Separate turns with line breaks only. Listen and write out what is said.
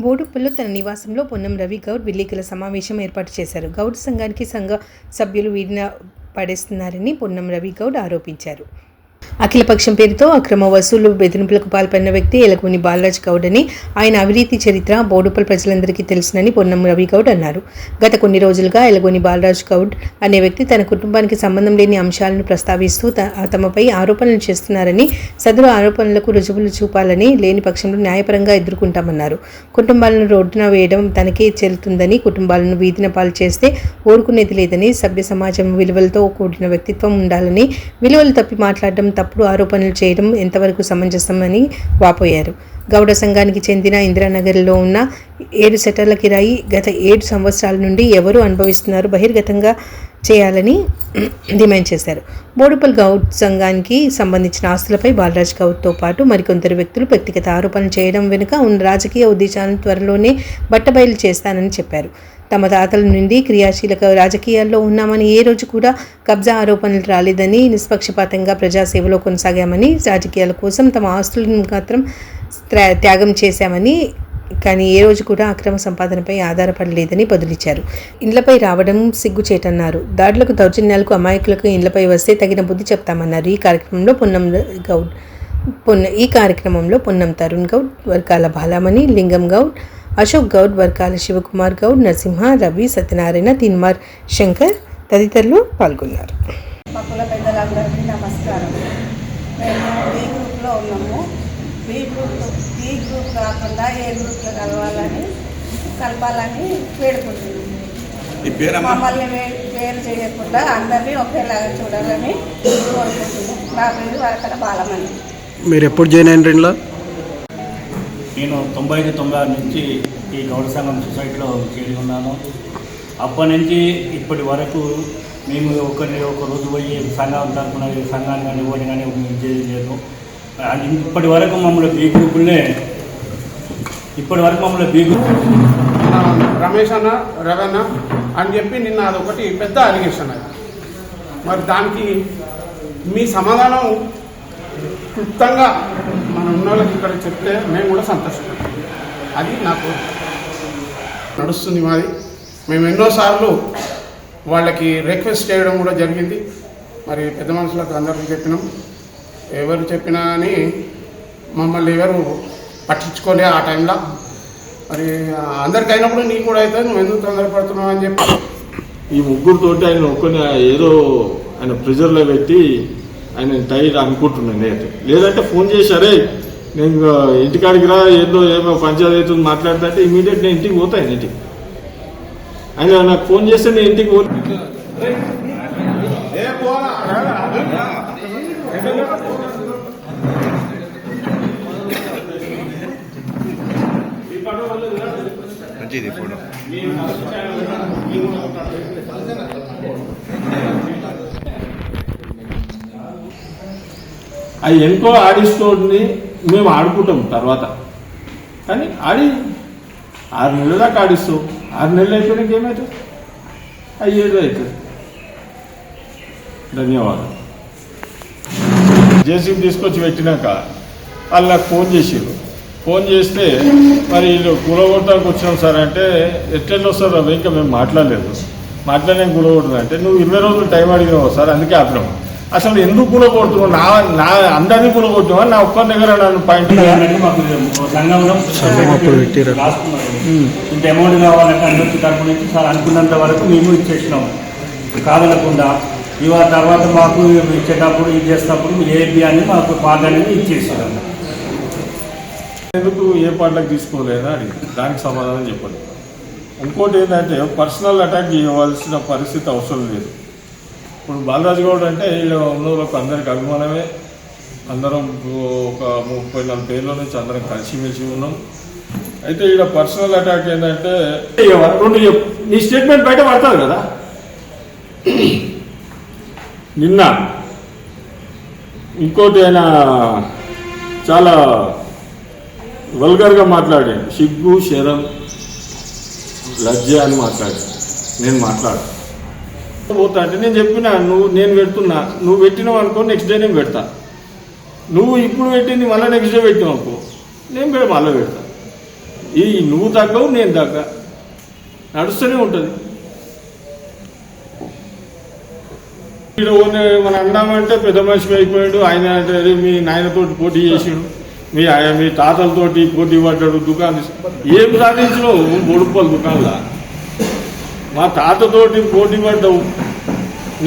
బోడుప్పల్లో తన నివాసంలో పొన్నం రవి గౌడ్ విలేకరుల సమావేశం ఏర్పాటు చేశారు. గౌడ్ సంఘానికి సంఘ సభ్యులు వీడిన పడేస్తున్నారని పొన్నం రవి గౌడ్ ఆరోపించారు. అఖిలపక్షం పేరుతో అక్రమ వసూలు బెదిరింపులకు పాల్పడిన వ్యక్తి ఎలగోని బాలరాజ్ గౌడ్ అని, ఆయన అవినీతి చరిత్ర బోడుప్పల్ ప్రజలందరికీ తెలుసునని పొన్నం రవి గౌడ్ అన్నారు. గత కొన్ని రోజులుగా ఎలగోని బాలరాజ్ గౌడ్ అనే వ్యక్తి తన కుటుంబానికి సంబంధం లేని అంశాలను ప్రస్తావిస్తూ తమపై ఆరోపణలు చేస్తున్నారని, సదరు ఆరోపణలకు రుజువులు చూపాలని, లేని పక్షంలో న్యాయపరంగా ఎదుర్కొంటామన్నారు. కుటుంబాలను రోడ్డున వేయడం తనకే చెల్లుతుందని, కుటుంబాలను వీధిన పాలు చేస్తే ఊరుకునేది లేదని, సభ్య సమాజం విలువలతో కూడిన వ్యక్తిత్వం ఉండాలని, విలువలు తప్పి మాట్లాడడం, తప్పుడు ఆరోపణలు చేయడం ఎంతవరకు సమంజసమని వాపోయారు. గౌడ సంఘానికి చెందిన ఇందిరానగర్లో ఉన్న 7 సెటర్ల కిరాయి గత 7 సంవత్సరాల నుండి ఎవరు అనుభవిస్తున్నారు బహిర్గతంగా చేయాలని డిమాండ్ చేశారు. బోడుప్పల్ గౌడ్ సంఘానికి సంబంధించిన ఆస్తులపై బాలరాజ్ గౌడ్తో పాటు మరికొందరు వ్యక్తులు వ్యక్తిగత ఆరోపణలు చేయడం వెనుక ఉన్న రాజకీయ ఉద్దేశాలను త్వరలోనే బట్టబయలు చేస్తానని చెప్పారు. తమ తాతల నుండి క్రియాశీలక రాజకీయాల్లో ఉన్నామని, ఏ రోజు కూడా కబ్జా ఆరోపణలు రాలేదని, నిష్పక్షపాతంగా ప్రజాసేవలో కొనసాగామని, రాజకీయాల కోసం తమ ఆస్తులను మాత్రం త్యాగం చేశామని, కానీ ఏ రోజు కూడా అక్రమ సంపాదనపై ఆధారపడలేదని బదులిచ్చారు. ఇండ్లపై రావడం సిగ్గుచేటన్నారు. దాడులకు, దౌర్జన్యాలకు, అమాయకులకు ఇండ్లపై వస్తే తగిన బుద్ధి చెప్తామన్నారు. ఈ కార్యక్రమంలో పొన్నం తరుణ్ గౌడ్, వర్గాల బాలామణి, లింగం గౌడ్, అశోక్ గౌడ్, వర్గాల శివకుమార్ గౌడ్, నరసింహ, రవి, సత్యనారాయణ, తిన్మార్ శంకర్ తదితరులు పాల్గొన్నారు.
మా కుల పెద్దలందరికీ నమస్కారం. మేము బి గ్రూప్లో ఉన్నాము. బి గ్రూప్ కాకుండా ఏ గ్రూప్లో కలపాలని వేడుకుంటున్నాము. మమ్మల్ని వేరు చేయకుండా అందరినీ ఒకేలాగా చూడాలని కోరుకుంటున్నాం. నా పేరు వర్గాల బాలమణి.
మీరు ఎప్పుడు జాయిన్ అయిన ఇంట్లో?
నేను 95-96 నుంచి ఈ గౌడ సంఘం సొసైటీలో చేరి ఉన్నాను. అప్పటి నుంచి ఇప్పటి వరకు మేము ఒక రోజు పోయి సంఘం తరఫున సంఘాన్ని కానీ ఓడి కానీ చేయలేదు. ఇప్పటి వరకు మమ్మల్ని బీ గ్రూపులనే
రమేష్ అన్న, రవణ అని చెప్పి నిన్న అదొకటి పెద్ద అలిగేషన్. అది మరి దానికి మీ సమాధానం క్లుప్తంగా మన ఉన్న వాళ్ళకి ఇక్కడ చెప్తే మేము కూడా సంతోషపడతాం. అది నాకు నడుస్తుంది మాది. మేము ఎన్నోసార్లు వాళ్ళకి రిక్వెస్ట్ చేయడం కూడా జరిగింది. మరి పెద్ద మనుషులకు అందరికీ చెప్పినాం. ఎవరు చెప్పినా అని మమ్మల్ని ఎవరు పట్టించుకోలే ఆ టైంలో. మరి అందరికైనప్పుడు నీకు కూడా అయితే నువ్వు ఎందుకు తొందరపడుతున్నావు అని చెప్పి
ఈ ముగ్గురితోటి ఆయన ఒక్కని ఏదో ఆయన ప్రెజర్లో పెట్టి ఆయన టైర్ అనుకుంటున్నాను. లేదంటే ఫోన్ చేశారే నేను ఇంటికాడికి రా, ఏమో పంచాయతీ అవుతుంది మాట్లాడుతుంటే ఇమీడియట్ నేను ఇంటికి పోతాను. ఇంటికి ఆయన నాకు ఫోన్ చేస్తే నేను ఇంటికి పోతాను. ఆ ఎంకో ఆడిస్టోర్ని మేము ఆడుకుంటాం తర్వాత, కానీ 6 నెలల దాకా ఆడిస్తాం. 6 నెలలు అయిపోయినాక ఏమవుతుంది? 7 అవుతుంది. ధన్యవాదాలు. జేసీబీ తీసుకొచ్చి పెట్టినాక వాళ్ళు నాకు ఫోన్ చేసారు. ఫోన్ చేస్తే మరి వీళ్ళు కూలగొట్టడానికి వచ్చినాం సార్ అంటే, ఎట్లెళ్ళు వస్తారు అవి ఇంకా మేము మాట్లాడలేదు. మాట్లాడలేం కూలగొడుతుంది అంటే, నువ్వు 20 రోజులు టైం అడిగినావు సార్, అందుకే ఆపినావు. అసలు ఎందుకు కూలగొడుతున్నావు? నా అందరినీ కూలగొట్టినావా? నా ఒక్కరి దగ్గర నన్ను పాయింట్
ఇంత అమౌంట్ కావాలంటే అందరికీ తరపు నుంచి సార్ అనుకున్నంత వరకు మేము ఇచ్చేసినాము కాదనకుండా. ఇవాళ తర్వాత మాకు ఇచ్చేటప్పుడు ఇది చేసినప్పుడు ఏబి అని మాకు పాట అనేది ఇచ్చేసారు.
ఎందుకు ఏ పాటలకు తీసుకోలేదా అని దానికి సమాధానం చెప్పండి. ఇంకోటి ఏంటంటే పర్సనల్ అటాక్ చేయవలసిన పరిస్థితి అవసరం లేదు. ఇప్పుడు బాలరాజ్ గౌడ్ అంటే వీళ్ళు ఉన్నోళ్ళకు అందరికి అభిమానమే. అందరం ఒక 30-40 ఏళ్ళ నుంచి అందరం కలిసిమెలిసి ఉన్నాం. అయితే ఇక్కడ పర్సనల్ అటాక్ ఏంటంటే నీ స్టేట్మెంట్ బయట పడతారు కదా. నిన్న ఇంకోటి ఆయన చాలా వల్గర్గా మాట్లాడాను. సిగ్గు, శరం, లజ్జ అని మాట్లాడాను. నేను పోతా అంటే నేను చెప్పినా నేను పెడుతున్నా, నువ్వు పెట్టినావు అనుకో నెక్స్ట్ డే నేను పెడతా. నువ్వు ఇప్పుడు పెట్టింది మళ్ళీ నెక్స్ట్ డే పెట్టినావు అనుకో నేను మళ్ళీ పెడతా. ఈ నువ్వు తగ్గవు నేను తగ్గ నడుస్తూనే ఉంటుంది. మన అన్నామంటే పెద్ద మనిషి అయిపోయాడు, ఆయన అంటే మీ నాయనతోటి పోటీ చేసాడు, మీ తాతలతోటి పోటీ పడ్డాడు, దుకాణం ఏం సాధించినావు 3 రూపాయల దుకాణంలో. మా తాతతోటి పోటీ పడ్డావు,